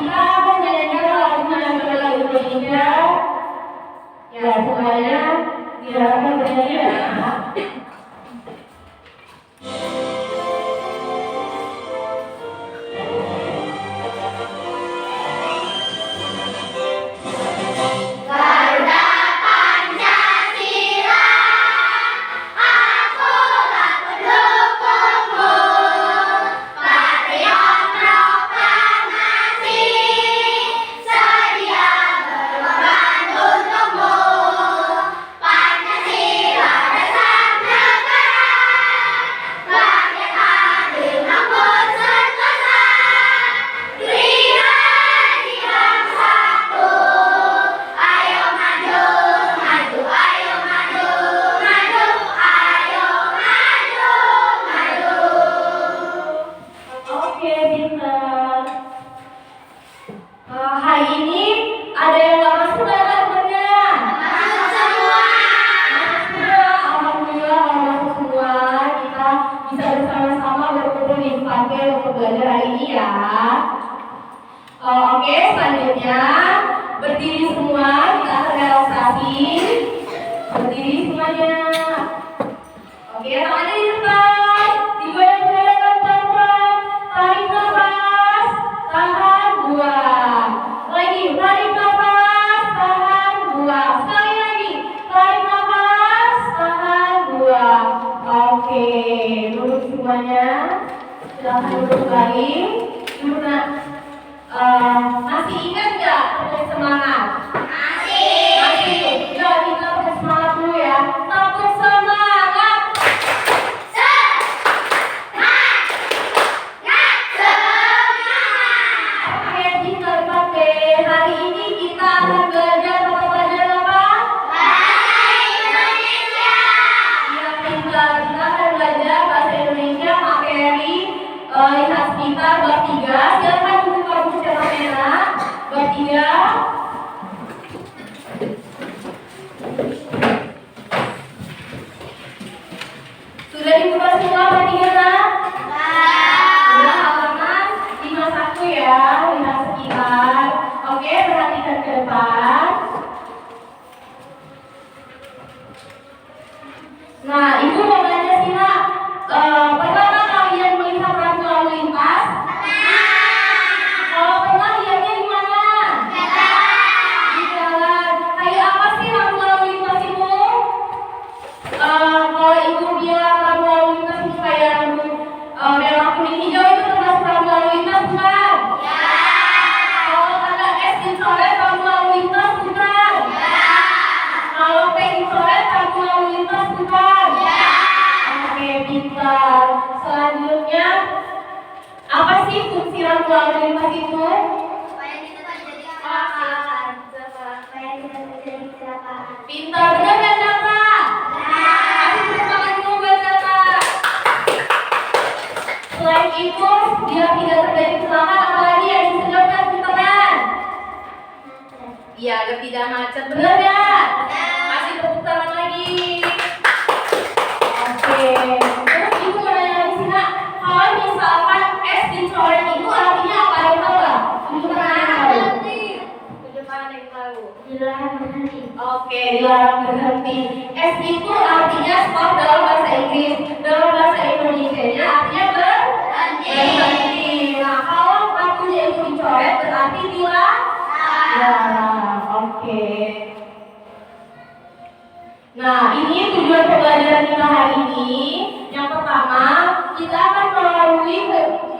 kita akan menyanyikan lagu nasional Indonesia. Ya, semuanya diharapkan bernyanyi ya. Hari ini ada yang nggak masuk nggak lagunya? Masuk semua. Masuk semua. Alhamdulillah kalau masuk semua kita bisa bersama-sama berkumpul di Panke untuk belajar hari ini ya. Oke, selanjutnya berdiri semua, kita akan relaksasi. Berdiri semuanya. Oke, tangannya di depan, digoyang-goyangkan pelan-pelan, tarik nafas, tahan, buang. Lagi, tarik nafas, tahan, buang. Sekali lagi, tarik nafas, tahan, buang. Oke, duduk semuanya. Silahkan duduk kembali. Masih ingat nggak untuk semangat? Masih. Yuk kita pakai semangat dulu ya. Takut semangat. Oke, kita pakai. Hari ini kita akan belajar apa? Bahasa Indonesia. Ya, kita akan belajar bahasa Indonesia materi lihat kita bab 3. Silakan buka buku cerita merah bab 3. Sudah dibuka semua bab 3 kan? Sudah halaman 51 ya, lihat sekitar. Oke, perhatikan ke depan. Nah, ibu mau belajar sih nak. Pertama kalian melihat rambu lalu lintas? Kalau pernah lihatnya di mana? Di jalan. Kayak apa sih rambu lalu lintas itu? Kalau ibu bilang rambu lalu lintas itu kayak rambu merah kuning hijau, itu termasuk rambu lalu lintas bukan? Kalau ada S dicoret rambu lalu lintas bukan? Kalau P dicoret rambu lalu lintas bukan? Oke, pintar. Selanjutnya, apa sih fungsi rambu lalu lintas itu? Supaya kita tidak jadi kecelakaan. Pintar, benar kan Kakak? Kasih tepuk tangan dulu buat Kakak. Selain itu, biar tidak terjadi kecelakaan, apalagi yang disedotkan pintaran? Iya, agar tidak macet, benar ya? Kasih tepuk tangan lagi. Oke, terus ibu mau nanya lagi sih nak, kalau misalkan S dicoret itu artinya apa? Ada yang tahu nggak? Ibu pernah tahu? Oke, dilarang berhenti. S itu artinya stop dalam bahasa Inggris. Dalam bahasa Indonesia-nya artinya berhenti. Nah, kalau waktunya itu dicoret berarti dilarang. Oke. Nah, ini tujuan pembelajaran kita hari ini. Yang pertama, kita akan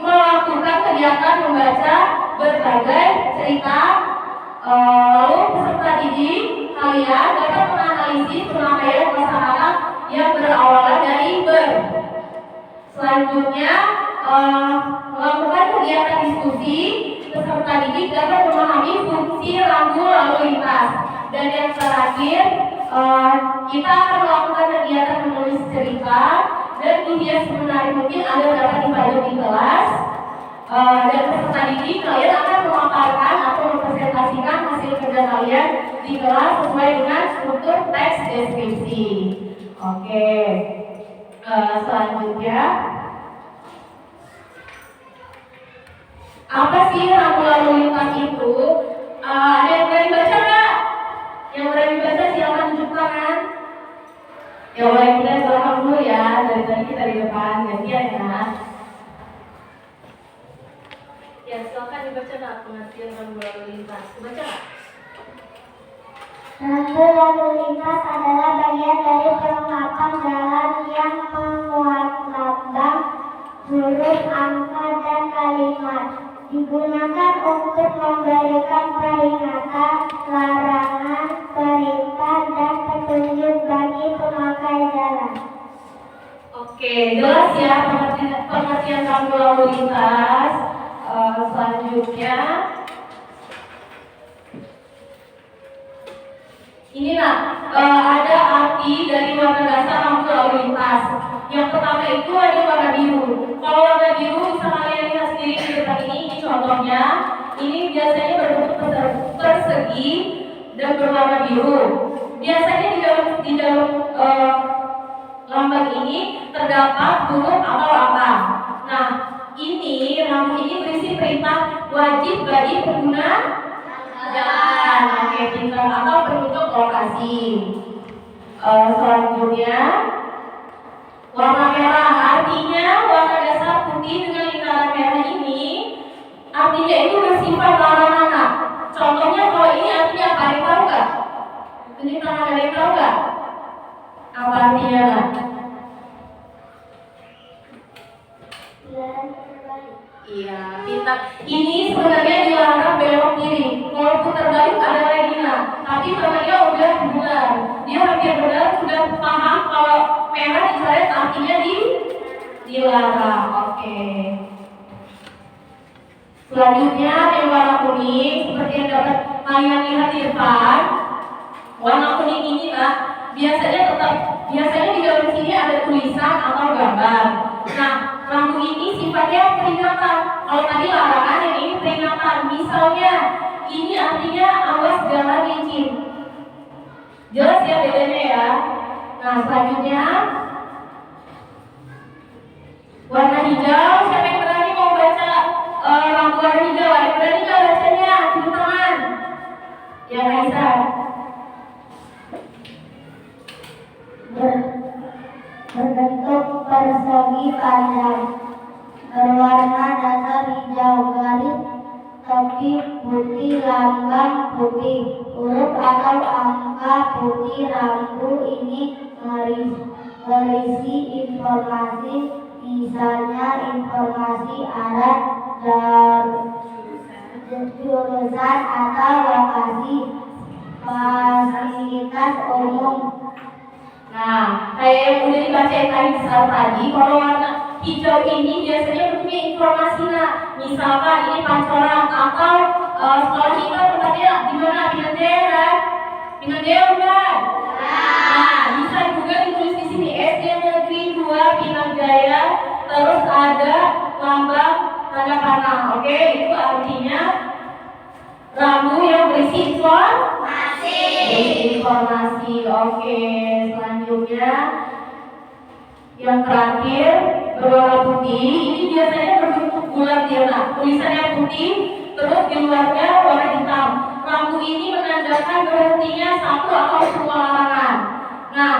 melakukan kegiatan membaca berbagai cerita. Lalu peserta didik kalian dapat menganalisis pemakaian kosakata yang berawalan dari ber. Selanjutnya, melakukan kegiatan diskusi. Peserta didik dapat memahami fungsi rambu lalu lintas. Dan yang terakhir, kita akan melakukan kegiatan menulis cerita dan dihias semenarik mungkin agar dapat dipajang di kelas. Dan peserta didik kalian akan memaparkan atau mempresentasikan hasil kerja kalian di kelas sesuai dengan struktur teks deskripsi. Oke, selanjutnya Apa sih rambu lalu lintas itu? Ada yang berani baca nggak? Yang berani baca silakan tunjuk tangan. Ya boleh kita belakang dulu ya, dari tadi kita di depan, gantian ya. Ya silakan dibaca nggak pengertian rambu lalu lintas? Baca nggak? Rambu lalu lintas adalah bagian dari perlengkapan jalan yang memuat lambang, huruf, angka, dan kalimat. Digunakan untuk memberikan peringatan, larangan, perintah, dan petunjuk bagi pemakai jalan. Oke, jelas ya pengertian rambu lalu lintas. Selanjutnya, ini ada arti dari warna dasar rambu lalu lintas. Yang pertama itu ada warna biru. Kalau warna biru bisa kalian lihat sendiri di depan ini contohnya. Ini biasanya berbentuk persegi dan berwarna biru. Biasanya di dalam lambang ini terdapat huruf atau apa. Nah, rambu ini berisi perintah wajib bagi pengguna jalan. Oke, pintar atau berbentuk lokasi. Selanjutnya warna merah, artinya warna dasar putih dengan lingkaran merah ini artinya itu bersifat larangan. Contohnya kalau ini artinya apa? Ada yang tahu nggak? Tunjuk tangan, ada yang tahu nggak? Apa artinya nggak? Iya, pintar. Ini sebenarnya dilarang belok kiri. Kalau putar balik ada lagi tapi sebenarnya udah benar. Dia hampir benar, sudah paham kalau merah dicoret artinya dilarang. Oke. Selanjutnya yang warna kuning seperti yang dapat kalian lihat di depan. Warna kuning ini biasanya di dalam sini ada tulisan atau gambar. Nah, rambu ini sifatnya peringatan. Kalau tadi larangan, yang ini peringatan. Misalnya, ini artinya awas jalan licin. Jelas ya bedanya ya. Nah, selanjutnya warna hijau. Siapa yang berani mau baca rambu warna hijau? Ada yang berani nggak bacanya? Tunjuk tangan. Ya, Raisa. Berbentuk persegi panjang, berwarna dasar hijau, garis tepi putih, lambang putih, huruf atau angka putih. Rambu ini berisi informasi, misalnya informasi arah, jurusan atau lokasi, fasilitas umum. Nah, kayak yang udah dibacain tadi, kalau warna hijau ini biasanya bentuknya informasi. Misalkan ini Pancoran atau sekolah kita tempatnya di mana? Pinanggaeu kan? Nah, bisa juga ditulis di sini SD Negeri 2 Pinangjaya, terus ada lambang tanda panah. Oke, itu artinya rambu yang berisi informasi. Oke, selanjutnya yang terakhir berwarna putih. Ini biasanya berbentuk bulat ya. Tulisannya putih, terus di luarnya warna hitam. Rambu ini menandakan berhentinya satu atau semua larangan. Nah,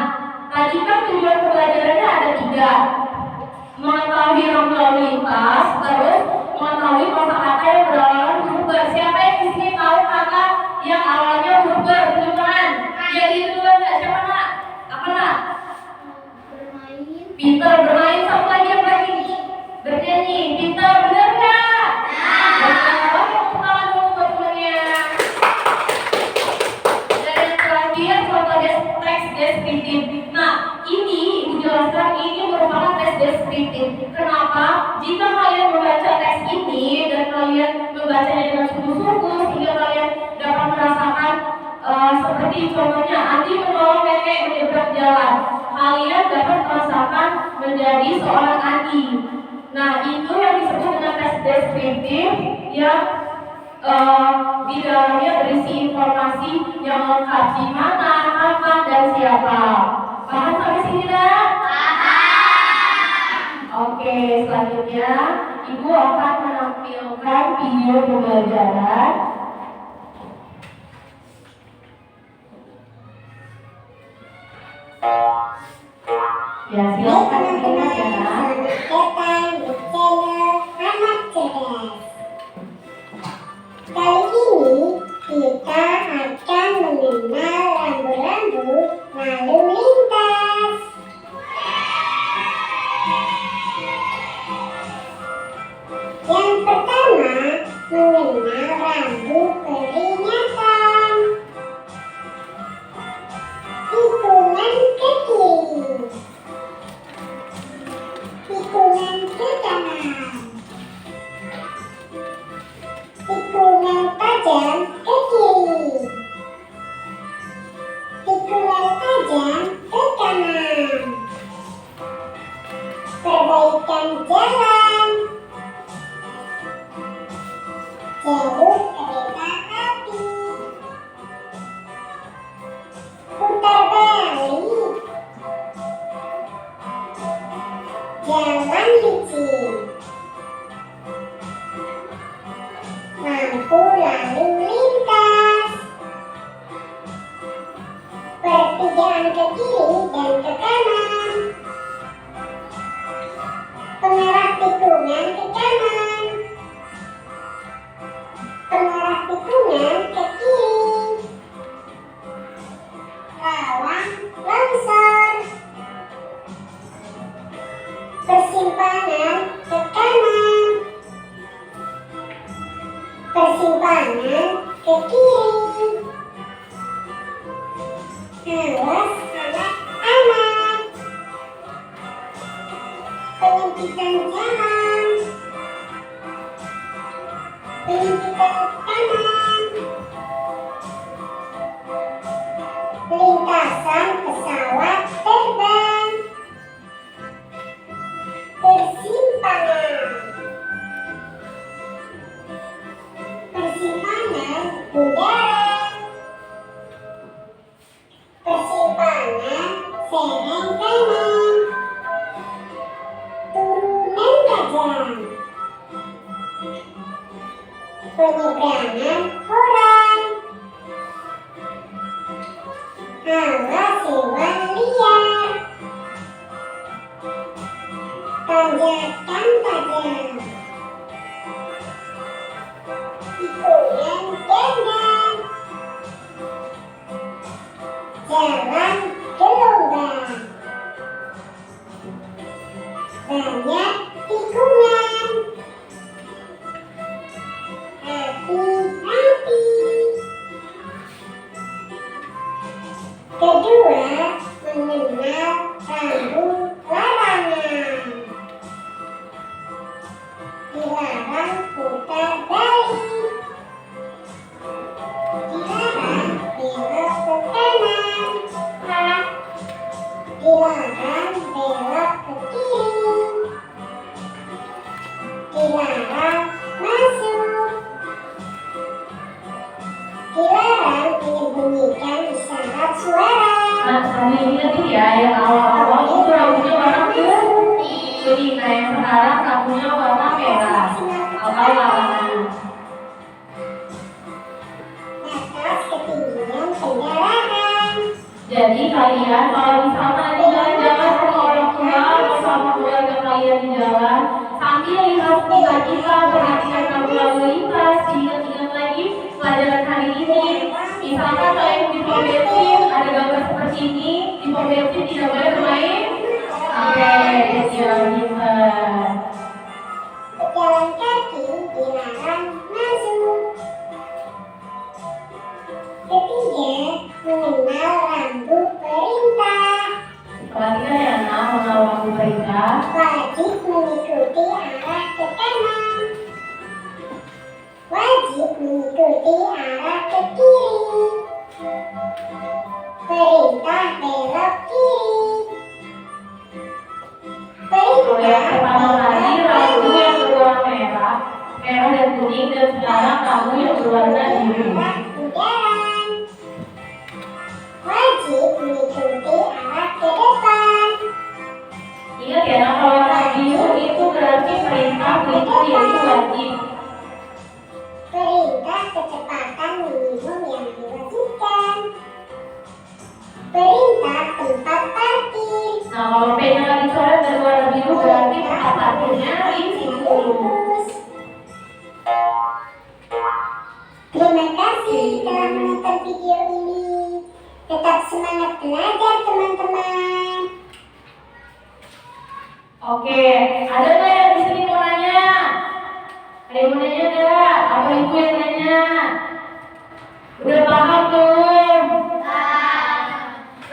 tadi kan tujuan pembelajarannya ada 3. Mengetahui rambu lalu lintas, terus mengetahui kosakata yang berawalan huruf B. Siapa yang di sini tahu kata yang awalnya huruf B? Tunjuk tangan. Jadi duluan nggak? Siapa nak? Apa nak? Pintar bermain. Satu lagi yang lagi bernyanyi. Pintar, benar nggak? Nah, tepuk tangan dulu buat temennya. Dan yang terakhir contoh teks deskriptif. Nah, ini ibu jelaskan ini merupakan teks deskriptif. Kenapa? Jika kalian membaca teks ini dan kalian membacanya dengan sungguh-sungguh sehingga kalian dapat merasakan seperti contohnya Andi menolong nenek menyeberang jalan, kalian dapat merasakan menjadi seorang Andi. Nah, itu yang disebut dengan teks deskriptif yang di dalamnya berisi informasi yang lengkap di mana, kapan, dan siapa. Paham sampai sini dah? Paham. Oke, selanjutnya Ibu akan menampilkan menampilkan video pembelajaran. Ya, silakan dilihat ya. Selamat datang di channel Anak Cerdas. Kali ini kita akan mengenal rambu-rambu lalu lintas. Yang pertama, mengenal rambu peringatan. Tikungan ke kiri. Tikungan ke kanan. Tikungan tajam ke kiri. Tikungan tajam ke kanan. Perbaikan jalan. Jalur kereta api. Putar balik. Jalan licin. Lampu lalu lintas. Pertigaan ke kiri dan ke kanan. Pengarah tikungan ke kanan. Pengarah tikungan ke kiri. Rawan longsor. Persimpangan ke kanan. Persimpangan ke kiri. Awas anak-anak. Penyempitan jalan. Penyempitan kanan. Lintasan pesawat terbang. Persimpangan. Persimpangan udara. Persimpangan sereng kanan. Turunan tajam. Penyeberangan orang. Awas hewan liar. Tanjakan tajam. Tikungan ganda. Jalan gelombang. Banyak tikungan. Hati-hati. Kedua, mengenal rambu larangan. Dilarang putar balik. Dilarang belok ke kanan. Dilarang belok ke kiri. Dilarang masuk. Dilarang menyembunyikan isyarat suara. Nah, sambil ingat ya, yang awal-awal itu rambunya warna kuning. Nah, yang sekarang rambunya warna merah. Atau larangan. Batas ketinggian kendaraan. Jadi kalian kalau misalnya di jalan-jalan sama orang tua atau sama keluarga kalian di jalan, sambil lihat kita perhatikan rambu lalu lintas, diingat-ingat lagi pelajaran hari ini. Misalkan kalian di pom bensin ada gambar seperti ini, di pom bensin tidak boleh bermain sampai jalan lintas. Pejalan kaki dilarang masuk. Ketiga, mengenal rambu perintah. Perhatikan ya, nak, mengenal rambu perintah. Wajib mengikuti arah ke kanan. Wajib mengikuti arah ke kiri. Perintah belok kiri. Kalau yang Perintah pertama tadi belok rambu yang kanan. berwarna merah dan kuning, dan sekarang rambu yang berwarna biru. Jalan. Wajib mengikuti arah ke depan. Ingat ya, nah, kalau warna biru itu berarti perintah, itu yaitu wajib. kasih telah menonton video ini. Tetap semangat belajar teman-teman. Oke, ada nggak yang di sini mau nanya? Ada yang mau nanya nggak? Apa ibu yang nanya? Udah paham belum?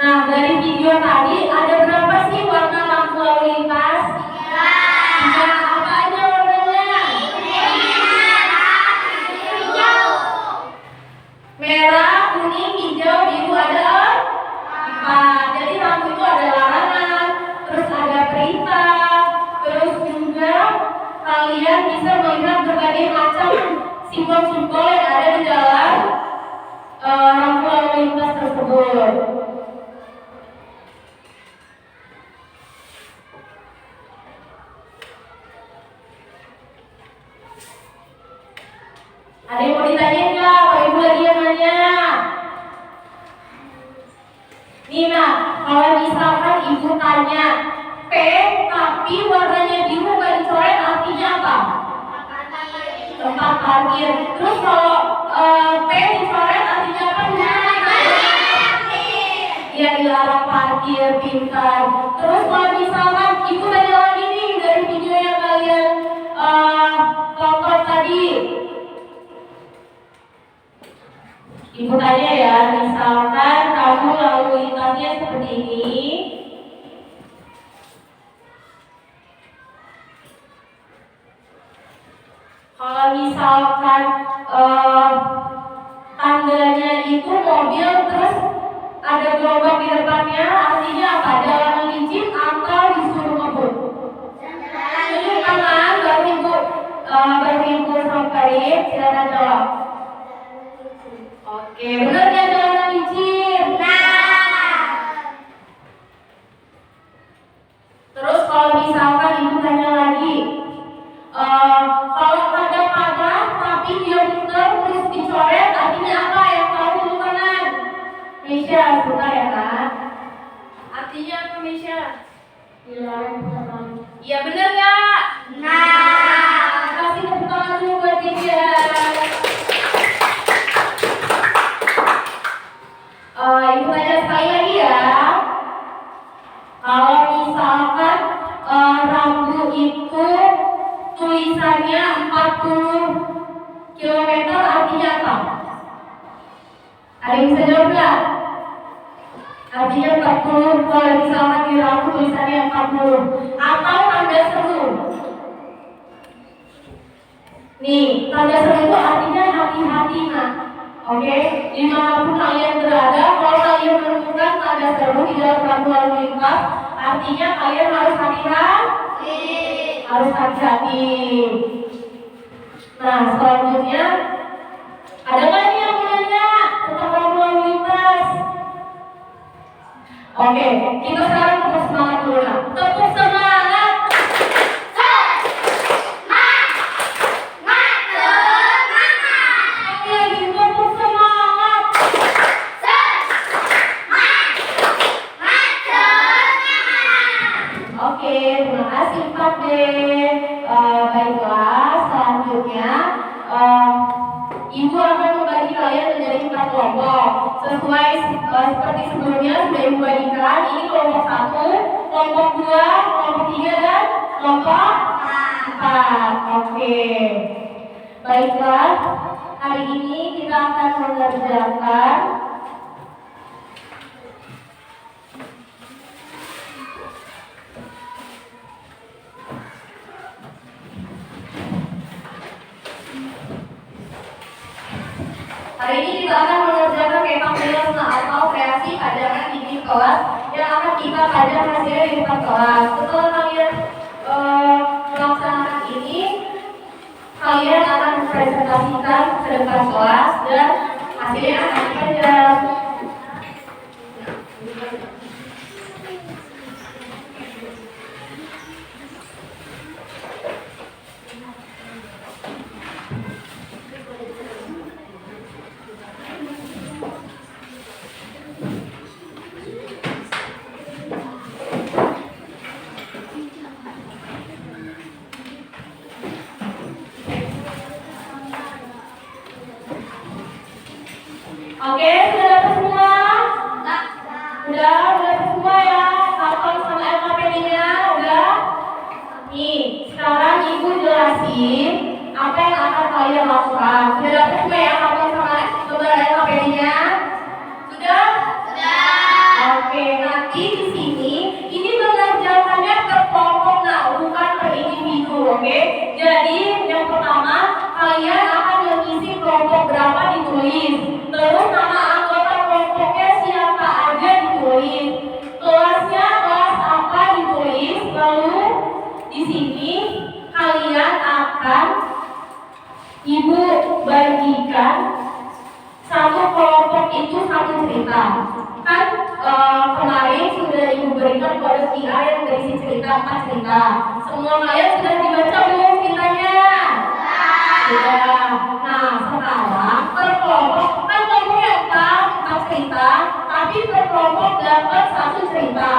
Nah, dari video tadi ada berapa sih warna lampu lalu lintas? Tiga. Apa aja warnanya? Merah, kuning, hijau, biru, ada empat. Jadi lampu itu ada larangan, terus ada perintah, terus juga kalian bisa melihat berbagai macam simbol-simbol yang ada di dalam lampu lalu lintas tersebut. Ada yang mau ditanyain nggak? Pak Ibu lagi yang nanya. Nina, kalau misalkan Ibu tanya P tapi warnanya biru nggak dicoret, artinya apa? Tempat parkir. Terus kalau P dicoret artinya apa? Ya, dilarang parkir, pintar. Terus kalau misalkan Ibu tanya lagi nih dari video yang kalian tonton tadi. Ibu tanya ya, misalkan kamu lalu lintasnya seperti ini. Kalau misalkan tandanya itu mobil terus ada gerobak di depannya, artinya apa? Jalanan licin atau disuruh ngebut? Tunjuk tangan, baru ibu samperin, silakan jawab. Oke, benar ya jalanan licin. Terus kalau misalkan ibu tanya lagi, kalau ada pagar tapi dia muter terus dicoret, artinya apa? Yang tahu dulu kanan. Misha, benar ya kan? Artinya apa Misha? Iya benar ya? Kasih tepuk tangan dulu buat dia. Ibu tanya sekali lagi ya. Kalau misalkan rambu itu tulisannya 40 km, artinya apa? Ada yang bisa jawab nggak? Artinya 40, kalau misalkan di rambu tulisannya 40. Atau tanda seru. Nih, tanda seru itu artinya hati-hati nak. Oke, dimanapun kalian berada, kalau kalian menemukan tanda seru di dalam lampu lalu lintas, artinya kalian harus hati-hati. Harus hati-hati. Nah, selanjutnya ada nggak nih yang mau nanya tentang lampu lalu lintas? Oke, kita sekarang tepuk semangat dulu nak. Tepuk semangat. Oke, terima kasih Pak D. Baiklah, selanjutnya Ibu akan membagi kalian menjadi 4 kelompok. Sesuai seperti sebelumnya sudah Ibu bagikan. Ini kelompok 1, kelompok 2, kelompok 3 dan kelompok 4. Oke. Baiklah, hari ini kita akan mengerjakan hari ini kita akan mengerjakan rectangular atau kreasi pajangan di kelas yang akan kita pajang hasilnya di depan kelas. Setelah kalian melaksanakan ini, kalian akan presentasikan ke depan kelas dan hasilnya akan dipajang. Oke, sudah dapat semua? Udah dapat semua ya. Karton sama LKPD-nya udah. Nih, sekarang ibu jelasin apa yang akan kalian lakukan. Sudah dapat semua ya karton sama lembar LKPD-nya? Sudah? Oke, nanti di sini ini mengerjakannya per kelompok, nah bukan per individu, oke? Jadi yang pertama kalian akan mengisi kelompok berapa ditulis, terus nama anggota kelompoknya siapa aja ditulis, kelasnya kelas apa ditulis, lalu di sini kalian akan ibu bagikan satu kelompok itu satu cerita. Kan kemarin sudah ibu berikan kode QA yang berisi cerita 4 cerita. Semua kalian sudah dibaca belum ceritanya? Sudah. Nah sekarang per kelompok kan kelompoknya 4 cerita, tapi per kelompok dapat 1 cerita.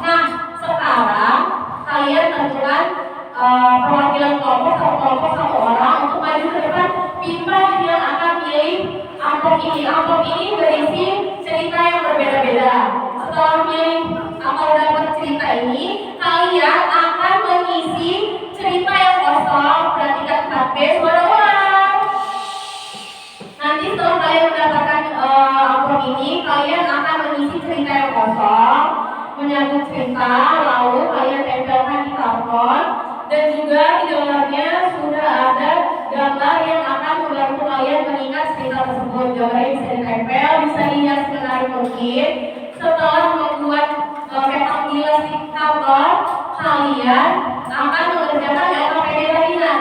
Nah sekarang kalian tentukan perwakilan kelompok satu orang untuk maju ke depan. Pimpin yang akan pilih amplop ini. Amplop ini berisi cerita yang berbeda-beda. Setelah pilih atau dapat cerita ini, kalian akan mengisi cerita yang kosong. Perhatikan 4B suara ulang. Nanti setelah kalian mendapatkan amplop ini, kalian akan mengisi cerita yang kosong, menyambung cerita, lalu kalian tempelkan di karton. Dan juga di dalamnya sudah ada gambar yang akan membantu kalian mengingat cerita tersebut. Gambarnya bisa ditempel, bisa dilihat semenarik mungkin. Setelah membuat petak bilas di kantor, kalian akan mengerjakan LKPD tadi. Nah,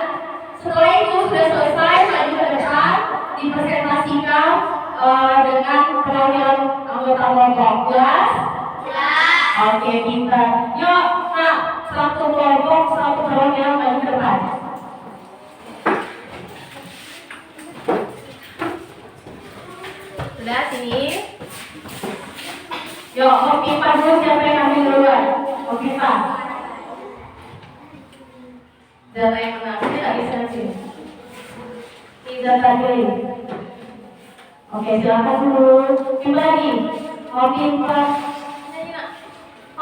setelah itu sudah selesai, maju ke depan, dipresentasikan dengan perwakilan anggota kelompok. Jelas? Oke, pintar. Yuk, nah, satu kelompok, satu perwakilan maju ke depan. Sudah, sini. Yuk, mau pipa dulu, siapa yang ambil duluan? Mau pipa. Data yang menang, ini tak bisa sini. Ini data dulu. Oke, silakan dulu. Pipa lagi. Mau pipa.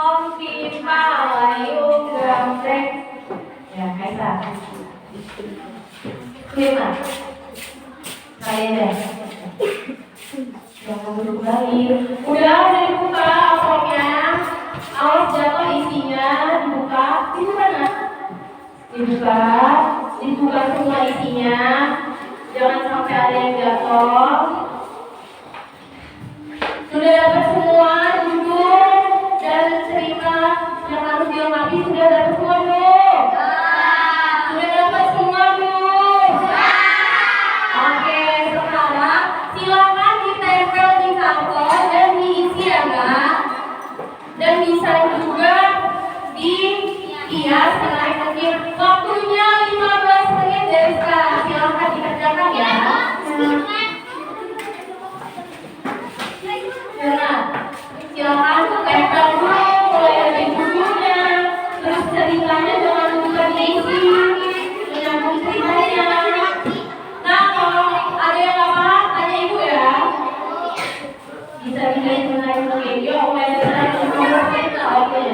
Om pipa layung gambreng. Ya, Kaisa. Kelima. Kalian deh. Jangan duduk lagi. Udah dibuka amplopnya. Awas jatuh isinya. Dibuka. Dibuka nak. Dibuka semua isinya. Jangan sampai ada yang jatuh. Sudah dapat semua judul dan cerita yang harus dilengkapi, sudah dapat semua belum? Sudah dapat semua belum? Oke, sekarang silakan ditempel di karton dan diisi ya Kak. Dan bisa juga dihias senarik mungkin. Waktunya 15 menit dari sekarang. Silakan dikerjakan ya. Silakan tempel dulu, mulai dari judulnya, terus ceritanya jangan lupa diisi, menyambung ceritanya. Nah, kalau ada yang nggak paham, tanya ibu ya. Bisa dilihat menarik mungkin. Yuk, mulai dari cerita, oke.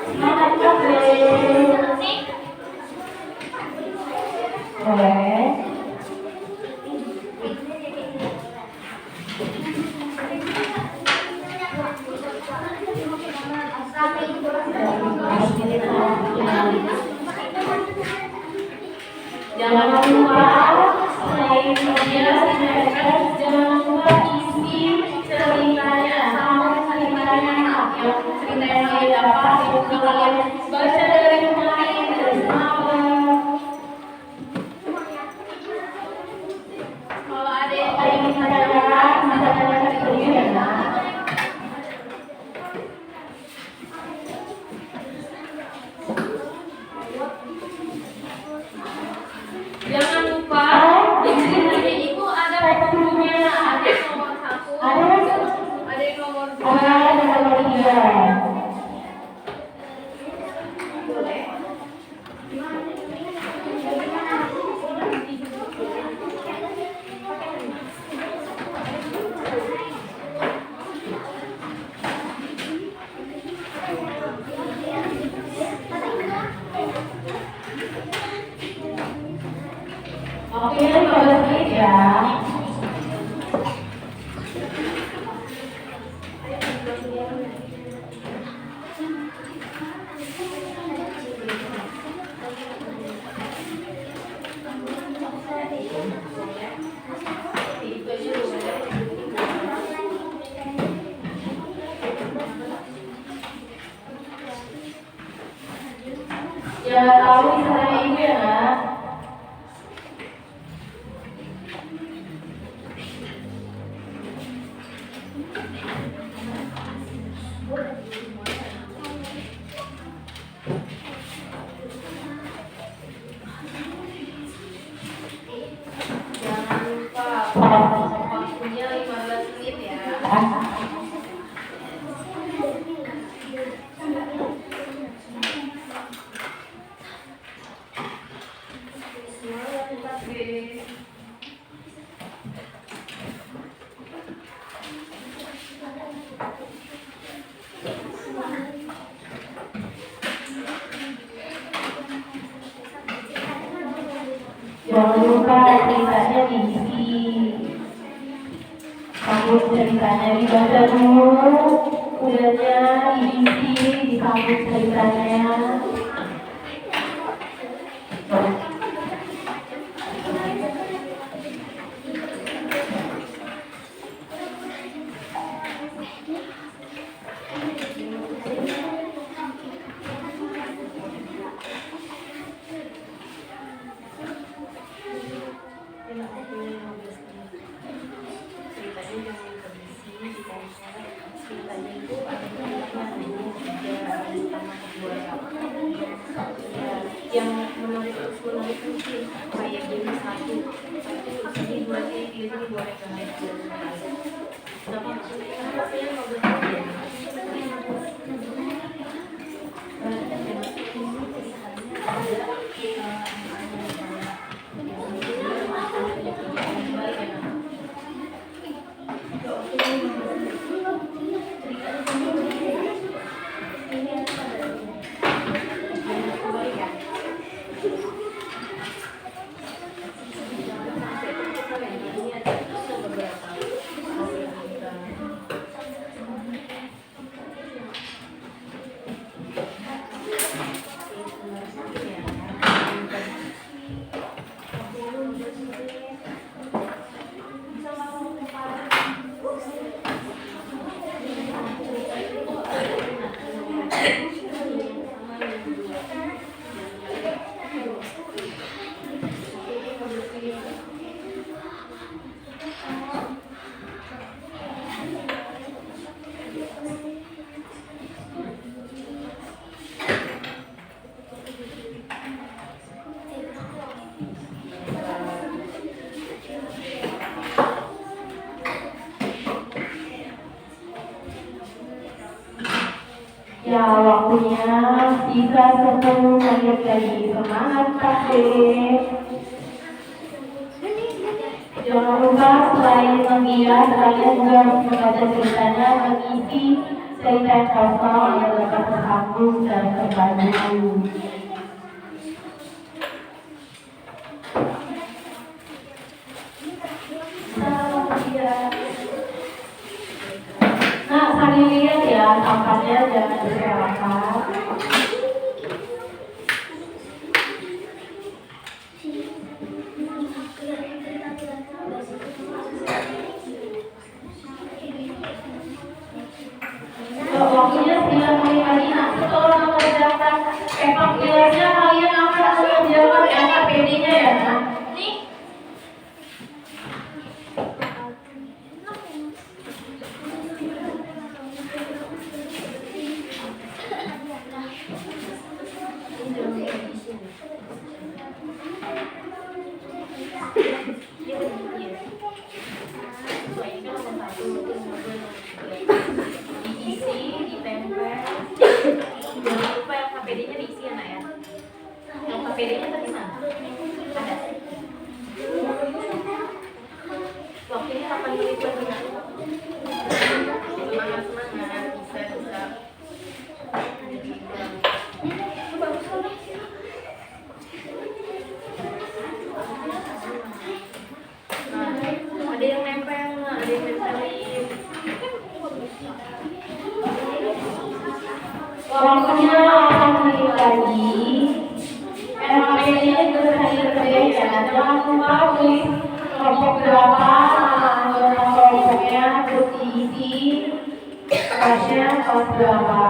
Semangat kabel. Boleh. Jangan lupa selain media sinergitas, jangan lupa isi ceritanya sama ceritanya yang cerita yang kalian dapat itu kalian baca dari kemarin dari semalam. Kalau ada yang ingin ditanyakan, bisa tanyakan di video ya. Jangan lupa di ceritanya itu ada penghulunya, ada yang nomor 1, ada yang nomor 2, ada yang nomor 3. Waktunya 15 menit ya. Jangan tahu bisa tanya ibu ya nak. Jangan lupa waktunya 15 menit ya. Semangat Dek. Jangan lupa ceritanya diisi. Sambut ceritanya dibaca dulu, udahnya diisi, disambut ceritanya. Ceritanya jangan kondisi ditanya ceritanya itu ada yang pertama kedua ya, yang menarik mungkin kayak jadi satu sini dua sini tiga sini dua tapi kenapa saya mau bertanya Ya waktunya sisa 10 menit lagi. Semangat Pak D. Jangan lupa selain menggiat, kalian juga harus membaca ceritanya, mengisi cerita yang kosong yang dapat tersambung dan terpadu. Nah, sambil lihat ya, tampaknya jangan diserahkan. Waktunya 9 menit lagi. Nah, setelah mengerjakan evaluasinya, kalian akan mengerjakan LKPD-nya ya. Nah, nih. diisi, ditempel. Jangan lupa yang KPD-nya diisi ya nak ya. Yang KPD-nya tadi sana ada. Waktunya 8 menit lagi nak. Semangat bisa. Bagus banget. berapa nama anggota kelompoknya terus diisi kelasnya kelas berapa.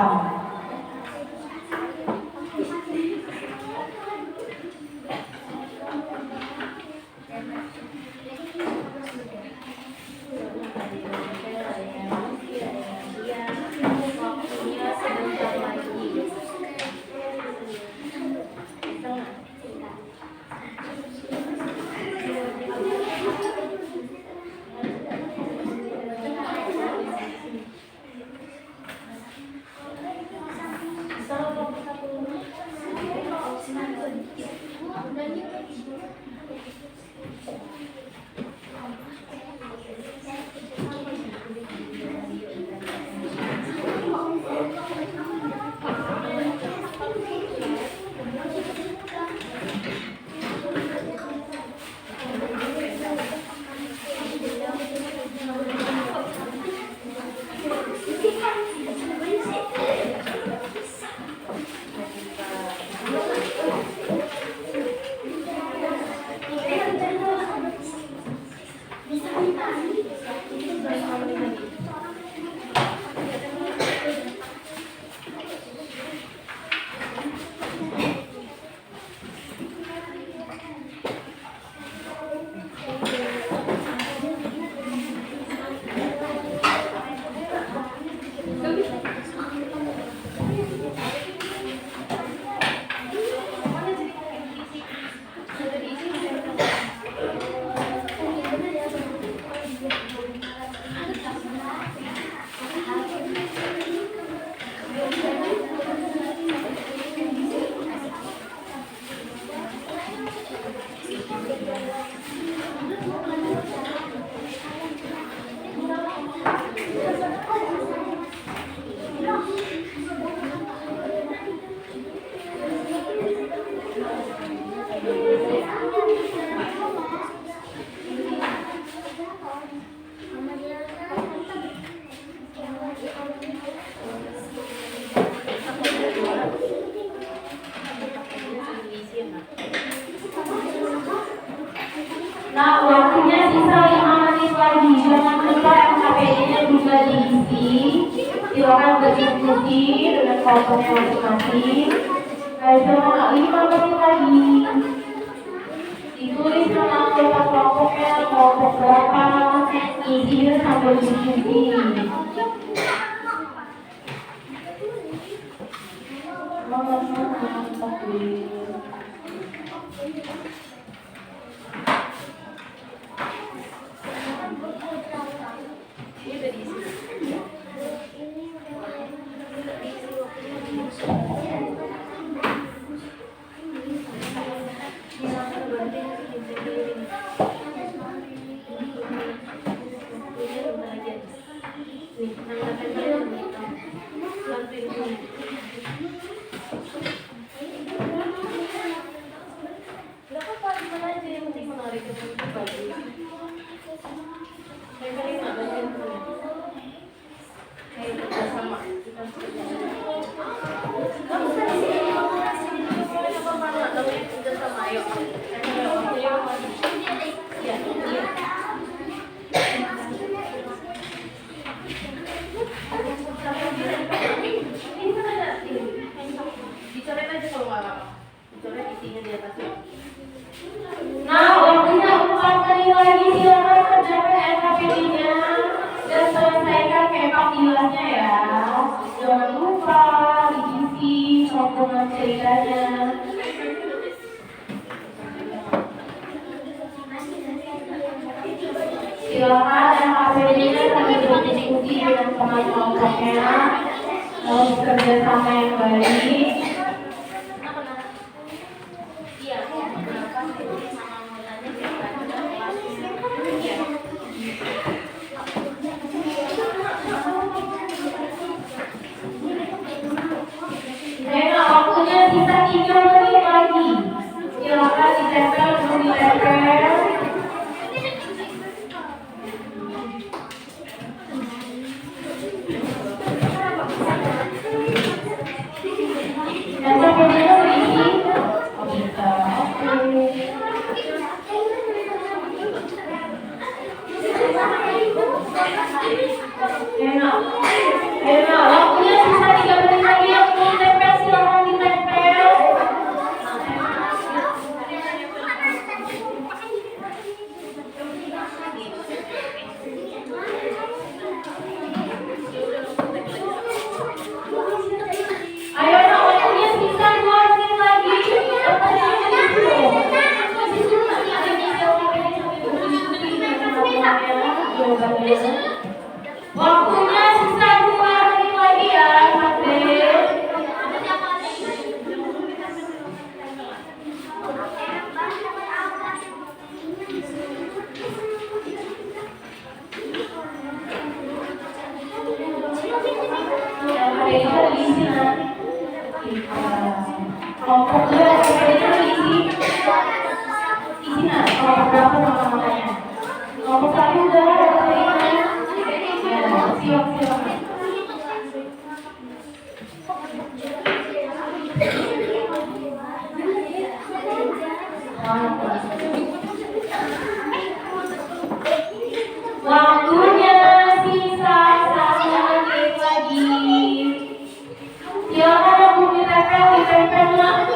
Nah, waktunya sisa 5 menit lagi. Jangan lupa LKPD-nya juga diisi. Silakan berdiskusi dengan kelompoknya masing-masing. Cuma 5 menit lagi. Ditulis nama anggota kelompoknya, kelompok berapa, isinya sambil diskusi. Nah, waktunya 4 menit lagi. Silakan kerjakan LKPD-nya dan selesaikan kapitulasinya ya. Jangan lupa diisi potongan ceritanya. Silakan LKPD-nya sambil berdiskusi dengan teman kelompoknya. Harus kerja sama yang baik. Waktunya sisa 3 menit lagi. Silakan ditempel dulu di level. LKPD-nya berisi. Oh, bisa. Waktunya sisa 1 menit lagi. Silakan yang bumi ditempel mak.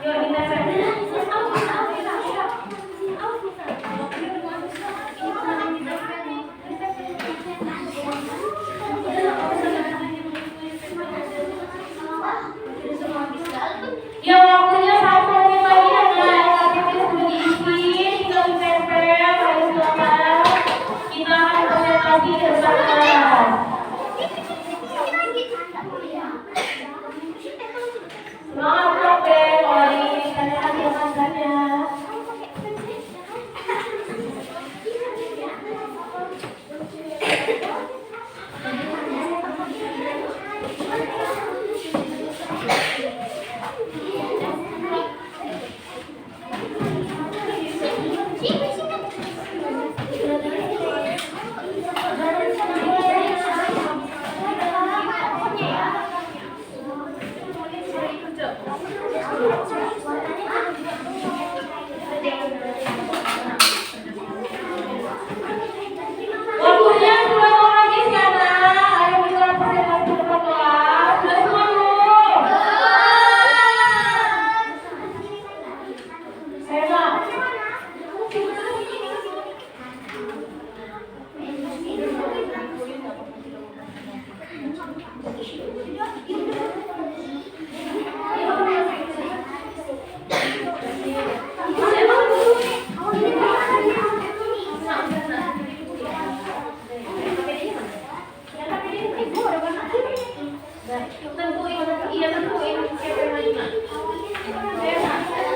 Yuk ditempel. Ya waktunya 1 menit lagi ya guys. KTP sudah diisi, tinggal ditempel. Ayo silakan. Kita akan presentasi ke depan kelas. Semangat praktek. Kalau ini ditanyakan jawabannya. Waktunya sudah mau habis ya nak. Ayo kita presentasi ke depan kelas. Sudah semua belum? Ayo nak.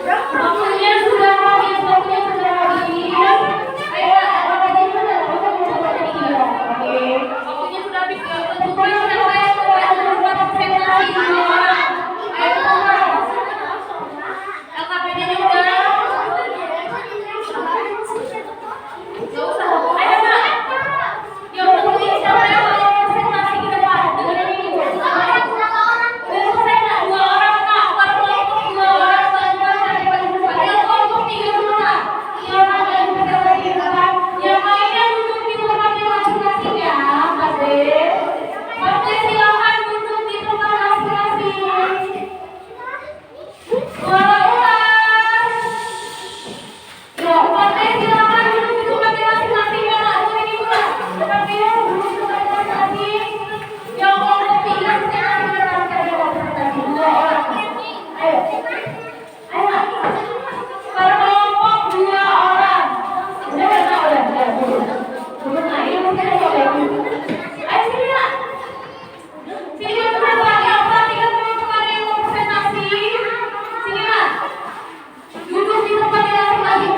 Waktunya sudah habis, waktunya sudah habis. Ayo, apa tadi mana? Oke. Waktunya sudah habis. Tentunya sudah saya presentasi dulu. Ayo semua. LKPD-nya udah. Gak usah. Ayo nak. Yuk tentuin siapa yang mau presentasi ke depan. Dengerin ini. Udah selesai nak? 2 orang nak. Per kelompok 2 orang. Ayo kelompok 3 dulu nak. Silakan kalian presentasi ke depan. Yang lainnya duduk di tempatnya masing-masing ya. Adik. Adik silakan duduk di tempat masing-masing. Suara ulang. Yuk, Adik silakan duduk di tempatnya masing-masing ya nak. Ini pula. Adik duduk di tempatnya masing-masing. Yang kelompok 3 presentasi ke depan. Saya mau presentasi 2 orang. Ayo. Ayo nak. Per kelompok 2 orang. Udah nak, udah. Duduk nak, ini mungkin aja udah. Ayo sini nak. Sini nak teman-teman. Yang perhatikan teman-teman yang mau presentasi. Sini nak. Duduk di tempatnya masing-masing.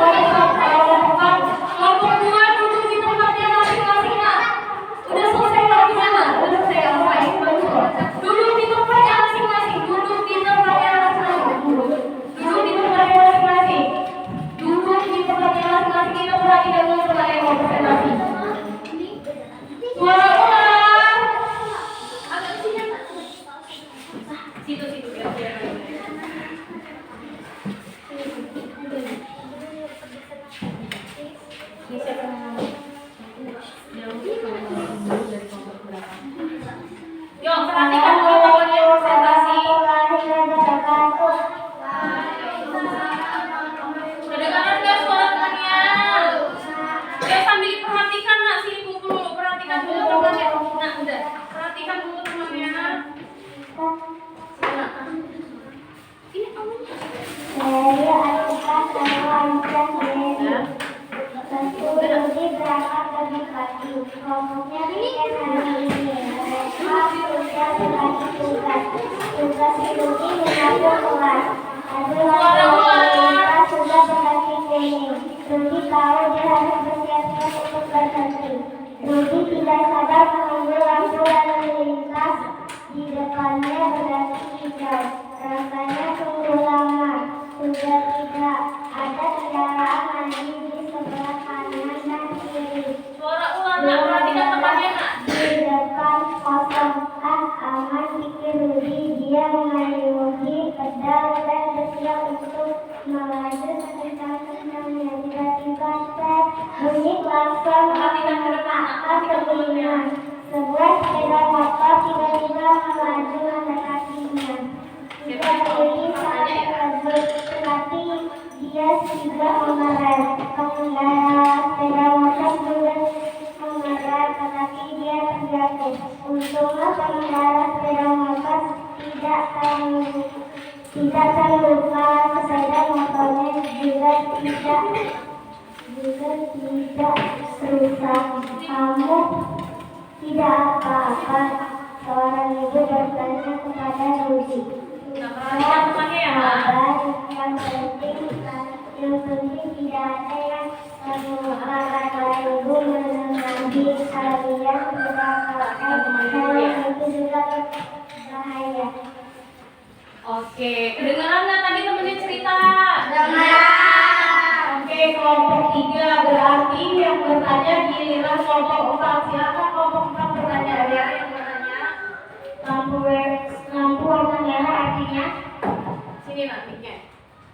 Kelompok 2 duduk di tempatnya masing-masing nak. Udah selesai lagi sana. Udah selesai apa ini bagus loh. Duduk di tempatnya masing-masing. Duduk di tempatnya masing-masing. Duduk di tempatnya masing-masing. Duduk di tempatnya masing-masing. Kita perhatikan dulu teman yang mau presentasi. Suara ulang. Agak sini nak. Situ biar. Ini siapa yang mau? Yuk perhatikan dulu pokoknya presentasi. Kedengaran gak suaranya? Ya sambil perhatikan nak, sini kumpul dulu, perhatikan dulu temannya. Nah udah, perhatikan dulu temannya. Ini awalnya. Saya akan melanjutkan diri. Tentu Rudi berangkat lebih pagi. Kelompoknya bikin hari ini. Mereka sudah berbagi tugas. Tugas Rudi mengatur kelas. Ada mereka sudah berbagi kuning. Rudi tahu dia harus bersiap-siap untuk berhenti. Rudi tidak sadar menunggu lampu lalu lintas di depannya berarti hijau. Rasanya tunggu lama. Sudah tidak ada kendaraan lagi di sebelah kanan dan kiri. Suara ulang nak, perhatikan temannya nak. Di depan kosong. Aman pikir Rudi, dia mengayuhi pedal dan bersiap untuk melaju kencang-kencangnya. Tiba-tiba set, bunyi klakson akan telinga. Sebuah sepeda motor tiba-tiba melaju mendekatinya. Tidak berdiri saat tersebut, tetapi dia sudah mengerem. Pengendara sepeda motor juga mengerem, tetapi dia terjatuh. Untungnya pengendara sepeda motor tidak terluka, sepeda motornya juga tidak rusak. Kamu tidak apa-apa? Seorang ibu bertanya kepada Rudi. Teman-temannya ya, Mbak? Yang penting tidak ada yang terluka, kata ibu menengahi. Kalian tidak apa-apa, kalau itu juga berbahaya. Oke, kedengaran nggak tadi temennya cerita? Oke, kelompok 3 berarti yang bertanya giliran kelompok 4. Silakan kelompok 4 bertanya ya. Yang bertanya, Lampu warna merah artinya sini nantinya.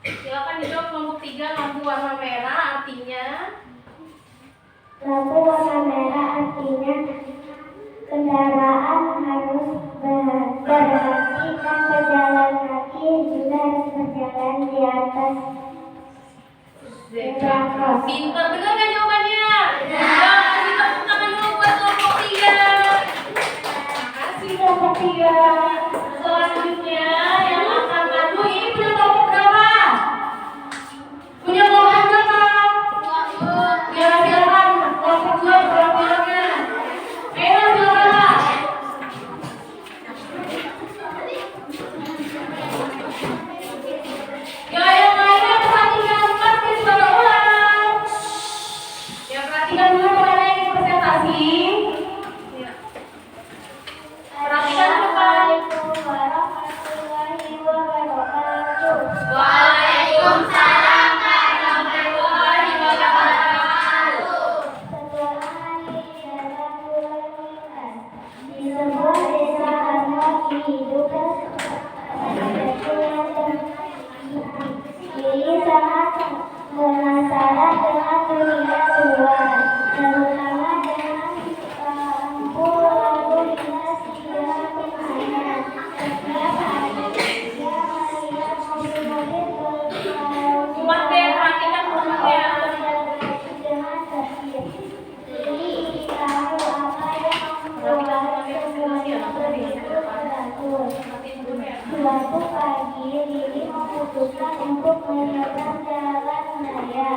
Silakan dijawab kelompok 3, lampu warna merah artinya. lampu warna merah artinya kendaraan harus berhenti dan pejalan kaki juga harus berjalan di atas zebra. Pintar, benar nggak jawabannya? Ya, kasih tepuk tangan dulu buat kelompok 3. Makasih kelompok 3. Selanjutnya yang akan maju ini punya kelompok berapa? Punya kelompok berapa? Ya, silakan kelompok 2 berapa-berapanya? Ayo silakan. Ya, yang lainnya perhatikan pasti suara ulang. Ya, perhatikan dulu kepada yang ikut presentasi. Ya. Perhatikan depan. Assalamualaikum warahmatullahi wabarakatuh. Waalaikumsalam warahmatullahi wabarakatuh. Sebuah hari dalam bulan Ramadan, di sebuah desa harmoni hidup Diri sangat penasaran dengan dunia luar, terutama dengan lampu lalu lintas di dalam rumahnya. Setiap hari dia melihat mobil-mobil berlalu Cepat deh, perhatikan teman-temannya. dengan tertib. Jadi ingin tahu apa yang membuat semuanya begitu teratur. Suatu pagi, Lili memutuskan untuk menyeberang jalan raya.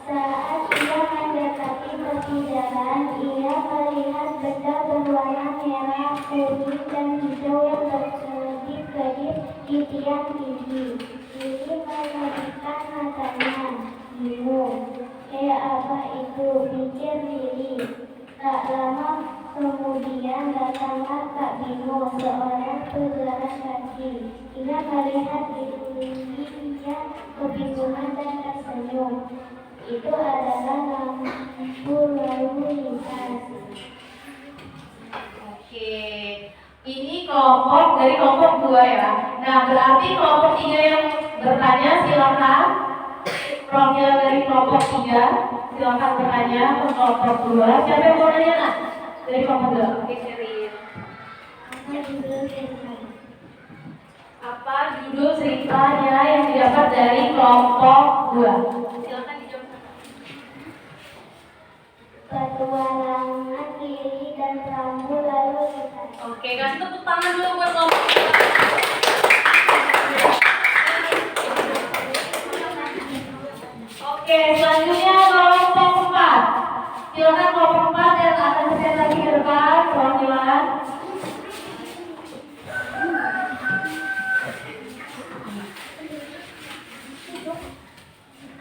Saat ia mendekati pertigaan, ia melihat benda berwarna merah, kuning, dan hijau yang berkedip-kedip di tiang tinggi. Lili mengerutkan matanya, bingung. Apa itu? Pikir Lili. Tak lama kemudian datanglah Kak Bimo, seorang pejalan kaki. Ia melihat Lili yang kebingungan dan tersenyum. Itu adalah lampu lalu lintas. Oke, ini kelompok dari kelompok 2 ya. Nah, berarti kelompok 3 yang bertanya silakan. Perwakilan dari kelompok 3 silakan bertanya ke kelompok 2. Siapa yang mau nanya nak? Dari kelompok 2. Oke, Sherin. Apa judul ceritanya yang didapat dari kelompok 2? Silakan dijawab. Petualangan Lili dan lampu lalu lintas. Oke, kasih tepuk tangan dulu buat kelompok 2. Oke, selanjutnya kelompok 4. Silakan kelompok 4 yang akan presentasi ke depan, perwakilan.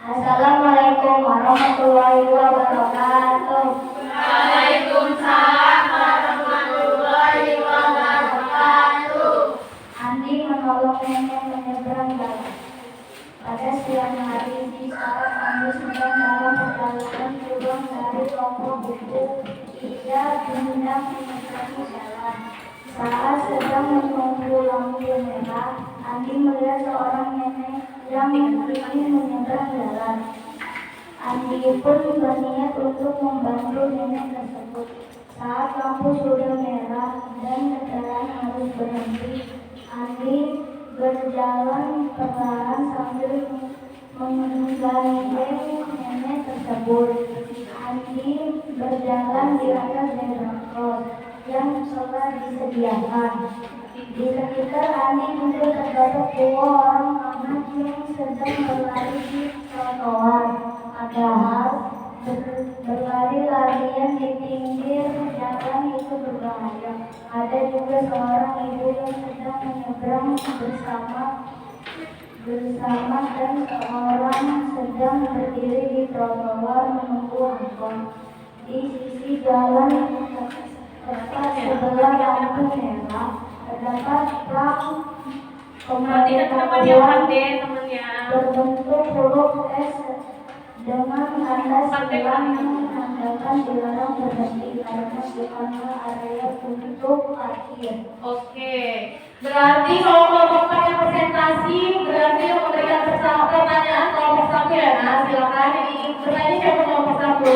Assalamualaikum warahmatullahi wabarakatuh. Waalaikumsalam warahmatullahi wabarakatuh. Andi menolong nenek menyeberang jalan. Pada siang hari di saat Andi sedang dalam perjalanan pulang dari toko buku, ia hendak menyeberangi jalan. Saat sedang menunggu lampu merah, Andi melihat seorang nenek yang ingin menyeberang jalan. Andi pun berniat untuk membantu nenek tersebut. Saat lampu sudah merah dan kendaraan harus berhenti, Andi berjalan perlahan sambil menggandeng nenek tersebut. Andi berjalan di atas zebra cross yang telah disediakan. Di sekitar Andi juga terdapat dua orang anak yang sedang berlari di trotoar. Padahal berlari-larian di pinggir jalan itu berbahaya. Ada juga seorang ibu yang sedang menyeberang bersama dan seorang sedang berdiri di trotoar menunggu angkot. Di sisi jalan tepat sebelah lampu merah terdapat plang pemberitahuan berbentuk huruf S dengan tanda silang yang menandakan dilarang berhenti karena di area untuk parkir. Oke, berarti kalau kelompok pakai presentasi berarti yang memberikan pertanyaan kelompok satu ya. Nah, silakan ini bertanya siapa kelompok satu.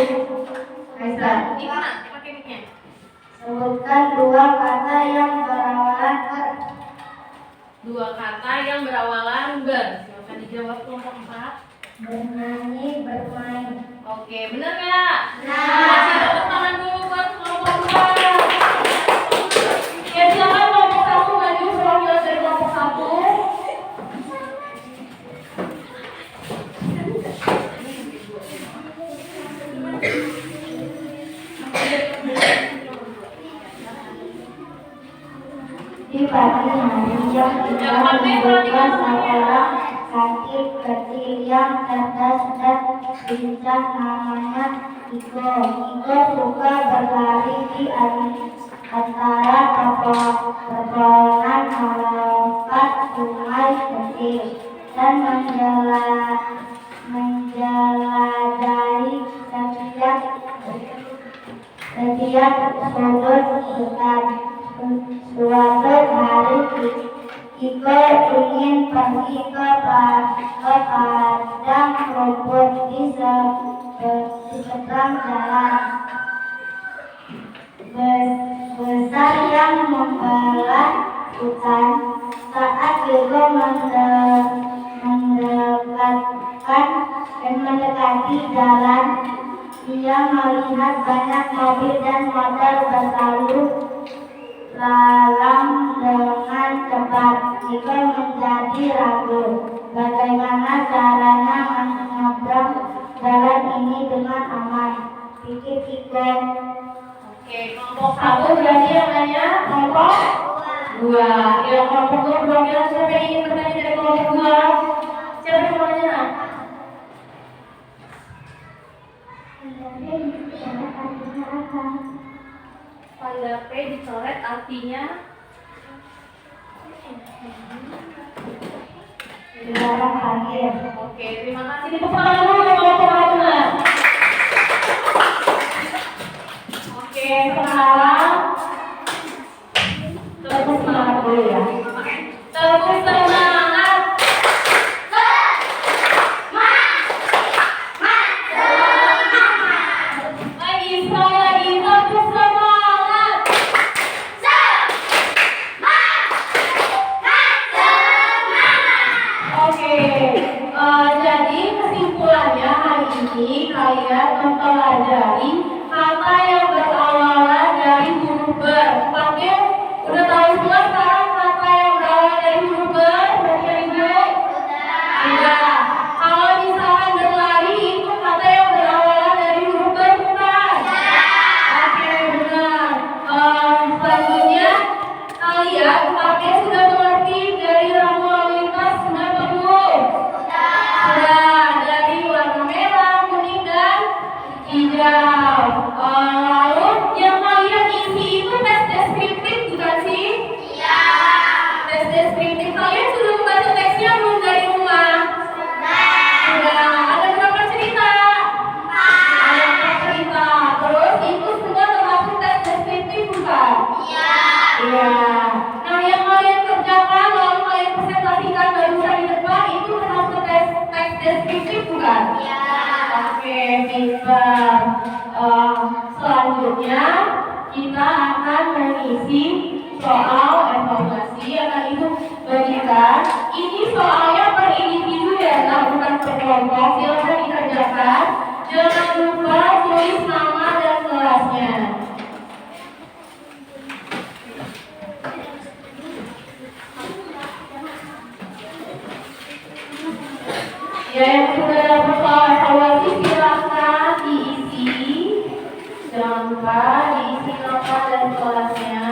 Kaisa. Gimana? Pakai mic-nya. Sebutkan dua kata yang berawalan ber. Dua kata yang berawalan ber. Silakan dijawab kelompok 4. Bernyanyi, bermain. Oke, benar nggak? Benar. Kasih tepuk tangan dulu buat kelompok 4. Ya silakan kelompok satu maju perwakilan dari kelompok satu. Di pagi hari yang indah menunjukkan seorang sakit kecil yang cerdas dan pincang namanya Iko. Iko suka berlari di antara pepohonan melompat sungai kecil dan menjelajahi setiap sudut hutan. Suatu hari Iko ingin pergi ke padang rumput di seberang jalan besar yang membelah hutan. Saat Iko mendekati jalan, ia melihat banyak mobil dan motor berlalu lalang dengan cepat. Iko menjadi ragu bagaimana caranya menyeberang jalan ini dengan aman, pikir Iko. Oke, kelompok satu berarti yang nanya kelompok dua. Ya, kelompok dua perwakilan siapa yang ingin bertanya dari kelompok dua? Siapa yang mau nanya? Pada P dicoret artinya Dilarang parkir. oke, terima kasih. Tepuk tangan dulu untuk kelompok satu. Oke, sekarang tepuk semangat dulu ya. Tepuk semangat. Lagi tepuk semangat. Oke, jadi kesimpulannya hari ini kalian mempelajari kata yang berawalan dari huruf ber. Oke, udah tahu semua sekarang kata yang berawalan dari huruf ber? Berarti ibu? Iya. Kalau misalkan berlari itu kata yang berawalan dari huruf ber bukan? Oke, benar. Selanjutnya kalian pakai sudah mengerti dari rambu lalu lintas sudah belum? Sudah, dari warna merah, kuning dan hijau. Dan selanjutnya kita akan mengisi soal evaluasi akan Ibu bagikan. Ini soalnya per individu ya, nah bukan per kelompok. Silakan dikerjakan. Jangan lupa tulis nama dan kelasnya. Ya, yang sudah dapat soal evaluasi silakan diisi. Jangan lupa diisi nama dan kelasnya.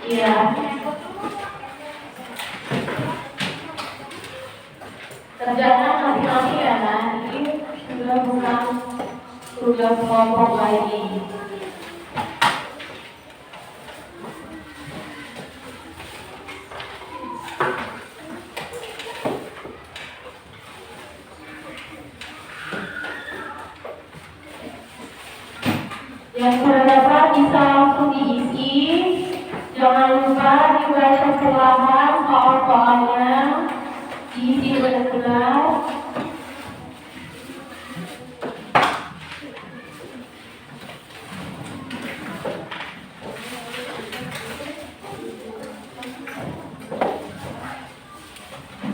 Iya. Kerjakan masing-masing ya, nah ini sudah bukan tugas kelompok lagi. Yang sudah dapat bisa langsung diisi. Jangan lupa dibaca perlahan soal-soalnya, diisi benar-benar.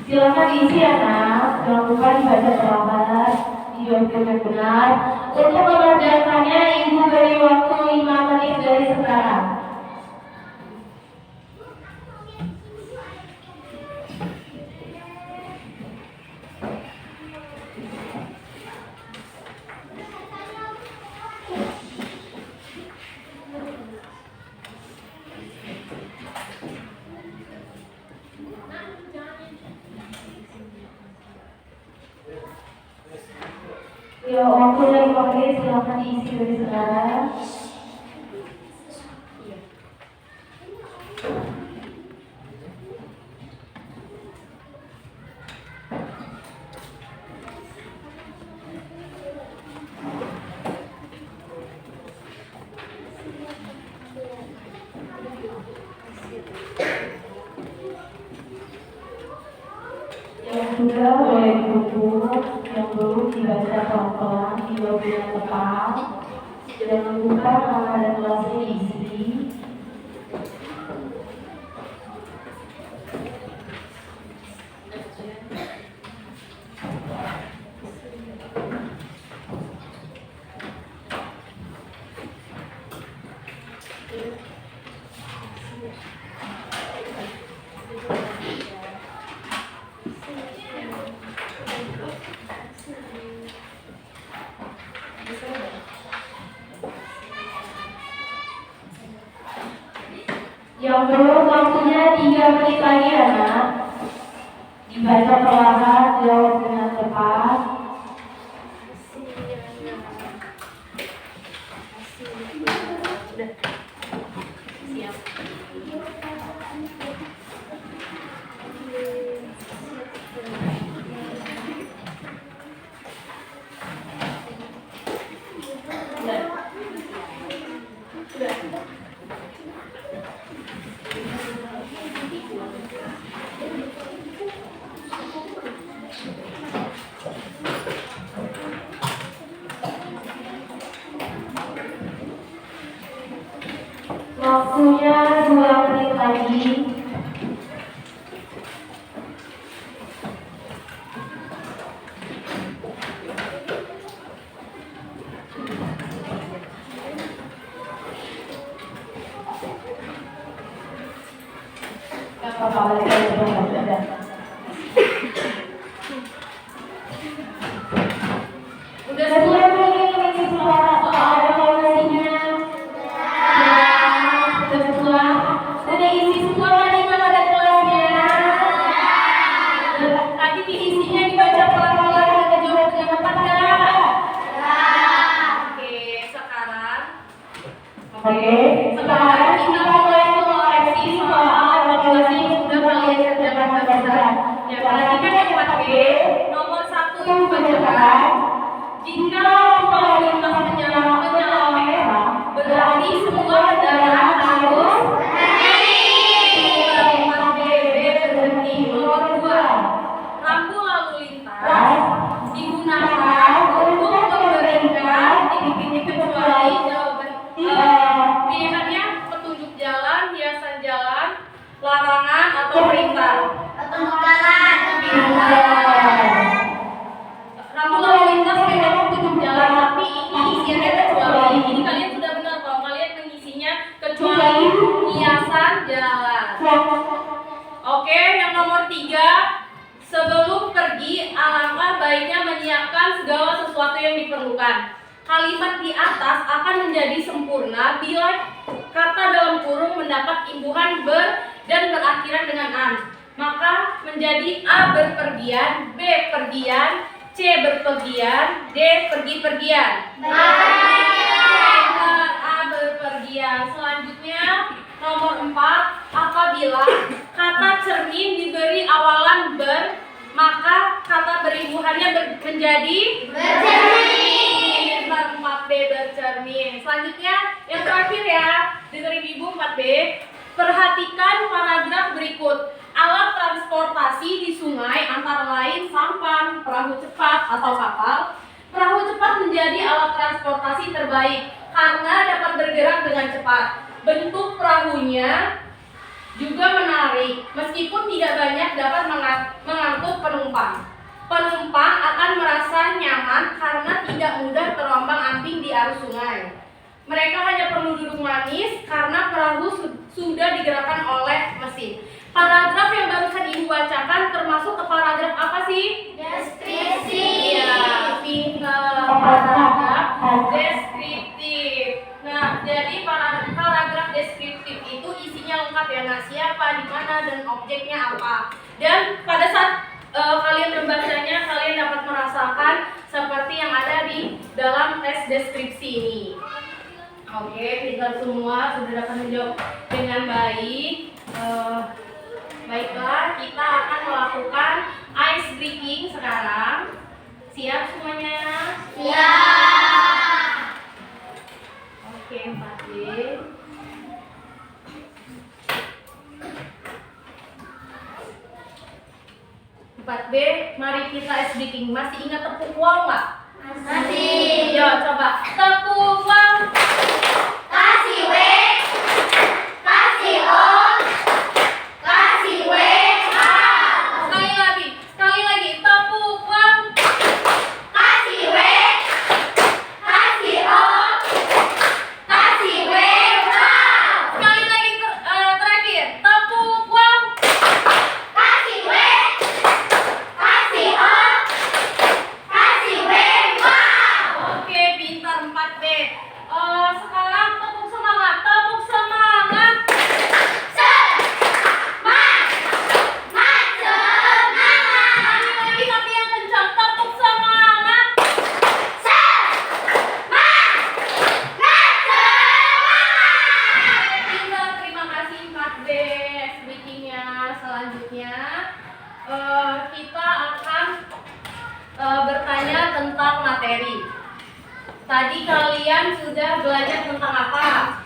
Silakan diisi ya nak, jangan lupa dibaca perlahan, dijawab benar-benar. Untuk mengerjakannya Ibu beri waktu 5 menit dari sekarang. Ya, waktu dari menit, silakan diisi dari sekarang. Yang sudah boleh ditutup, yang belum dibaca pelan-pelan, dijawab dengan tepat. Jangan lupa nama dan kelasnya diisi. Yang belum waktunya 3 menit lagi ya nak. Dibaca perlahan, jawab dengan tepat. Siap. Waktunya 2 menit lagi. Udah siap belum ini soal evaluasinya? Sudah semua? Sudah isi semua nih nama dan kelasnya? Tadi diisinya dibaca pelan-pelan dan jawab dengan tepat nggak? Oke, sekarang Sekarang kita mulai mengoreksi soal evaluasi yang sudah kalian kerjakan bersama. yang nomor 3, sebelum pergi alangkah baiknya menyiapkan segala sesuatu yang diperlukan. Kalimat di atas akan menjadi sempurna bila kata dalam kurung mendapat imbuhan ber dan berakhiran dengan an. Maka menjadi A berpergian, B pergian, C berpergian, D pergi-pergian. A berpergian. Selanjutnya nomor 4, apabila kata cermin diberi awalan ber, maka kata berimbuhannya menjadi bercermin. 4B bercermin. Selanjutnya yang terakhir ya, dengerin ibu 4B. Perhatikan paragraf berikut. Alat transportasi di sungai antara lain sampan, perahu cepat atau kapal. Perahu cepat menjadi alat transportasi terbaik karena dapat bergerak dengan cepat. Bentuk perahunya juga menarik, meskipun tidak banyak dapat mengangkut penumpang. Penumpang akan merasa nyaman karena tidak mudah terombang-ambing di arus sungai. Mereka hanya perlu duduk manis karena perahu sudah digerakkan oleh mesin. Paragraf yang barusan ibu bacakan termasuk ke paragraf apa sih? Deskripsi. Iya, pintar. Paragraf deskriptif. Nah, jadi paragraf deskriptif itu isinya lengkap ya. Nah, siapa, di mana, dan objeknya apa. Dan pada saat kalian membacanya, kalian dapat merasakan seperti yang ada di dalam tes deskripsi ini. Oke, pintar semua, sudah dapat menjawab dengan baik. Baiklah, kita akan melakukan ice breaking sekarang. Siap semuanya? Siap. Oke, 4B. 4B, mari kita ice breaking. Masih ingat tepung uang nggak? Masih. Yo, coba. Tepung uang. Kasih W. Kasih O. Kasih W. Sekali lagi. Tepung uang. Kasih W. Kasih O. Kasih W. Sekali lagi terakhir. Tepung uang. Kasih W. Kasih O. Kasih W. Oke, pintar 4B. Sekarang tepuk semangat. Tepuk semangat. Lagi tapi yang kencang. Tepuk semangat. Pintar, terima kasih 4B speakingnya. Selanjutnya kita akan bertanya tentang materi. Tadi kalian sudah belajar tentang apa?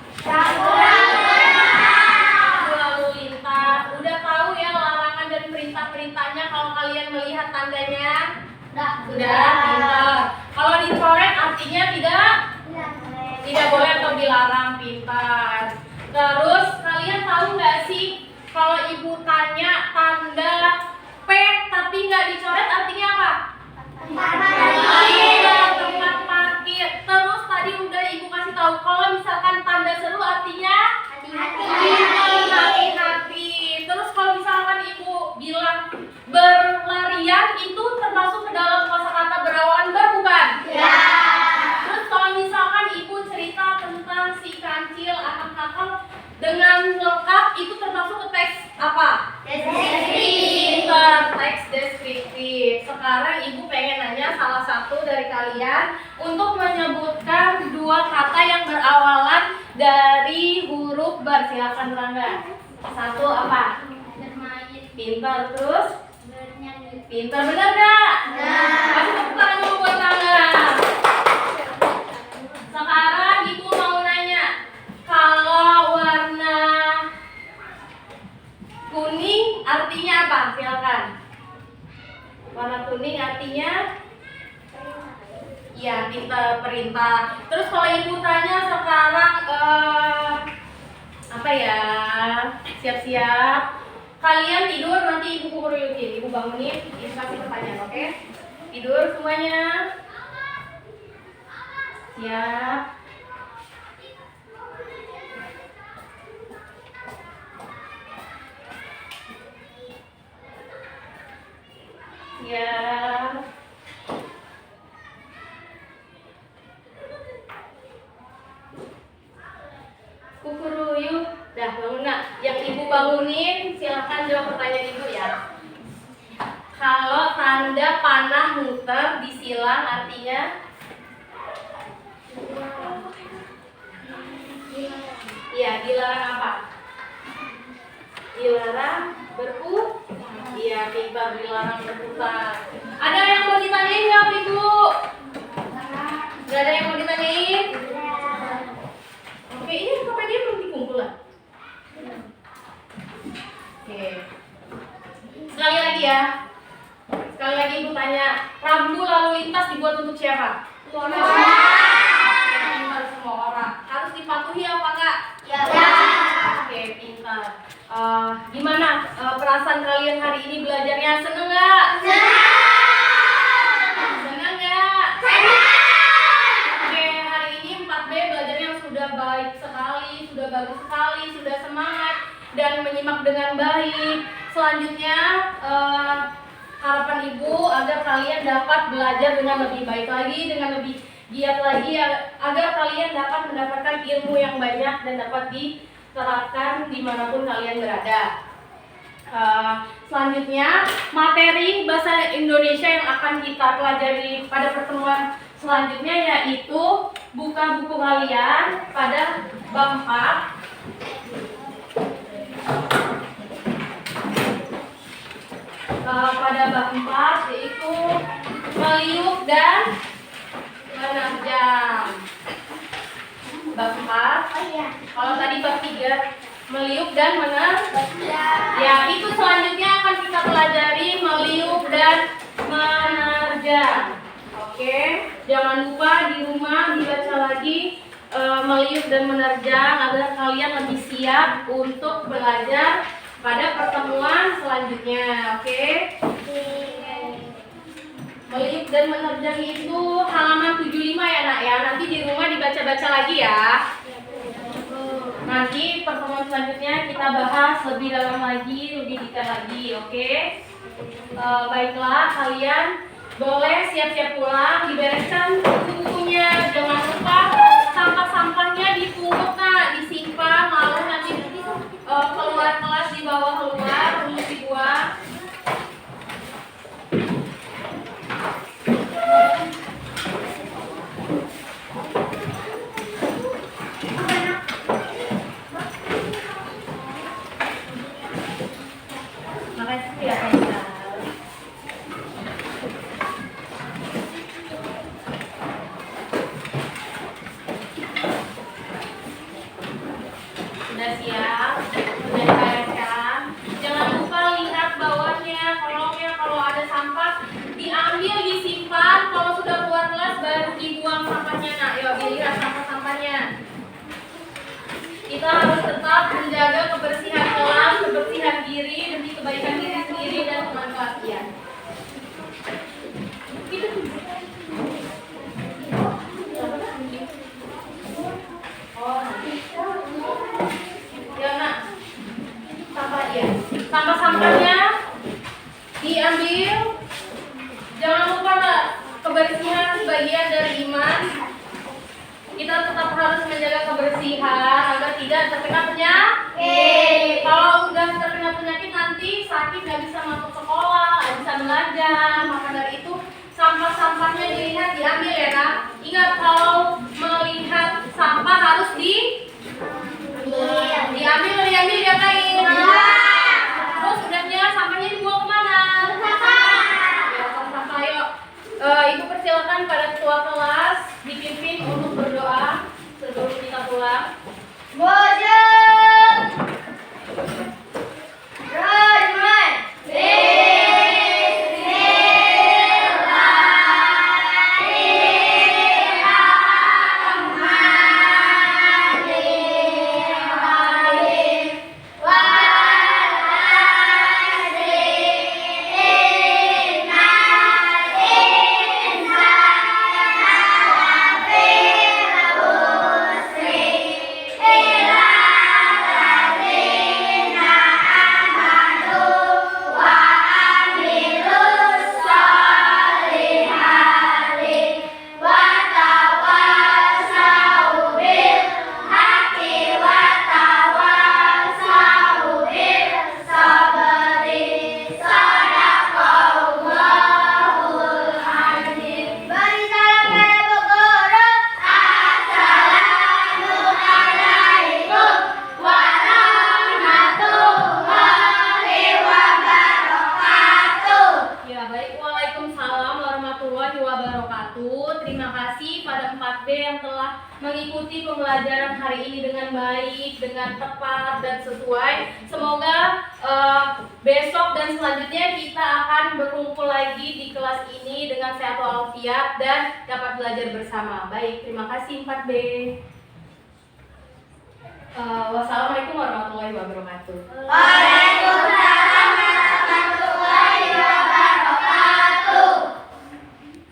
Lalu lintas. Udah tahu ya larangan dan perintah-perintahnya kalau kalian melihat tandanya? Sudah, pintar. Kalau dicoret artinya tidak boleh atau dilarang, pintar. Terus kalian tahu nggak sih kalau ibu tanya tanda P tapi nggak dicoret artinya apa? Iya, tempat parkir. Terus tadi udah ibu kasih tahu kalau misalkan tanda seru artinya hati-hati. Terus kalau misalkan ibu bilang berlarian itu termasuk ke dalam kosakata berawalan ber bukan? Ya. Terus kalau misalkan ibu cerita tentang si kancil anak nakal dengan lengkap itu termasuk ke teks apa? Pintar, teks deskriptif. Sekarang ibu pengen nanya salah satu dari kalian untuk menyebutkan dua kata yang berawalan dari huruf ber. Silakan Rangga. Satu apa? Pintar. Terus? Pintar, benar nggak? Kasih tepuk tangan dulu buat Rangga. Sekarang ibu mau nanya, kalau warna kuning artinya apa? Silakan. Warna kuning artinya ya kita perintah. Terus kalau ibu tanya sekarang apa ya? Siap-siap. Kalian tidur nanti ibu kurutin, ibu bangunin, ibu kasih pertanyaan, oke? Tidur semuanya. Siap. Siap. Kukuruyuh. Dah bangun nak. Yang ibu bangunin silahkan jawab pertanyaan ibu ya. Kalau tanda panah muter disilang artinya? Iya, dilarang apa? Dilarang berputar. Iya, pintar, dilarang berputar. Ada yang mau ditanyain nggak, Ibu? Gak ada yang mau ditanyain? Oke, ini kapan dia belum dikumpul lah? Oke. Sekali lagi ya. Sekali lagi Ibu tanya, rambu lalu lintas dibuat untuk siapa? Pintar semua orang. Harus dipatuhi apa enggak? Ya. Oke, pintar. Gimana perasaan kalian hari ini belajarnya? Seneng nggak? Seneng nggak? Oke, hari ini 4B belajarnya sudah baik sekali, sudah bagus sekali, sudah semangat dan menyimak dengan baik. Selanjutnya harapan Ibu agar kalian dapat belajar dengan lebih baik lagi, dengan lebih giat lagi, agar kalian dapat mendapatkan ilmu yang banyak dan dapat diterapkan dimanapun kalian berada. Selanjutnya materi bahasa Indonesia yang akan kita pelajari pada pertemuan selanjutnya yaitu buka buku kalian pada bab 4. Pada bab 4 yaitu meliuk dan menerjang. Bab 4. Kalau tadi bab 3 meliuk dan menerjang. Ya, itu selanjutnya akan kita pelajari meliuk dan menerjang. Oke, jangan lupa di rumah dibaca lagi meliuk dan menerjang agar kalian lebih siap untuk belajar pada pertemuan selanjutnya. Oke. Meliuk dan menerjang itu halaman 75 ya nak ya. Nanti di rumah dibaca-baca lagi ya. Nanti pertemuan selanjutnya kita bahas lebih dalam lagi, lebih detail lagi. Oke. Baiklah, kalian boleh siap-siap pulang, dibereskan buku-bukunya. Jangan lupa sampah-sampahnya dipungut nak, disimpan, lalu nanti keluar kelas dibawa keluar untuk dibuang. Makasih ya Kaisa. Sudah siap? Sudah dibereskan? Jangan lupa lihat bawahnya, kolongnya. Kalau ada sampah diambil, disimpan. Kalau sudah keluar kelas baru dibuang sampahnya nak. Yuk dilihat sampah-sampahnya. Kita harus tetap menjaga kebersihan kelas, kebersihan diri demi kebaikan diri sendiri dan teman kelas ya. Oh, ya nak, sampah ya. Sampah-sampahnya diambil. Jangan lupa nak, kebersihan bagian dari iman. Kita tetap harus menjaga kebersihan agar tidak terkena penyakit. Kalau udah terkena penyakit nanti sakit, nggak bisa masuk sekolah, nggak bisa belajar. Maka dari itu sampah-sampahnya dilihat, diambil ya nak. Ingat kalau melihat sampah harus diambil, diapain? Terus udahnya sampahnya dibuang kemana? Ya, sampah yuk. Ibu persilakan pada ketua kelas dipimpin untuk berdoa sebelum kita pulang. 4B yang telah mengikuti pembelajaran hari ini dengan baik, dengan tepat dan sesuai. Semoga besok dan selanjutnya kita akan berkumpul lagi di kelas ini dengan sehat walafiat dan dapat belajar bersama. Baik, terima kasih 4B.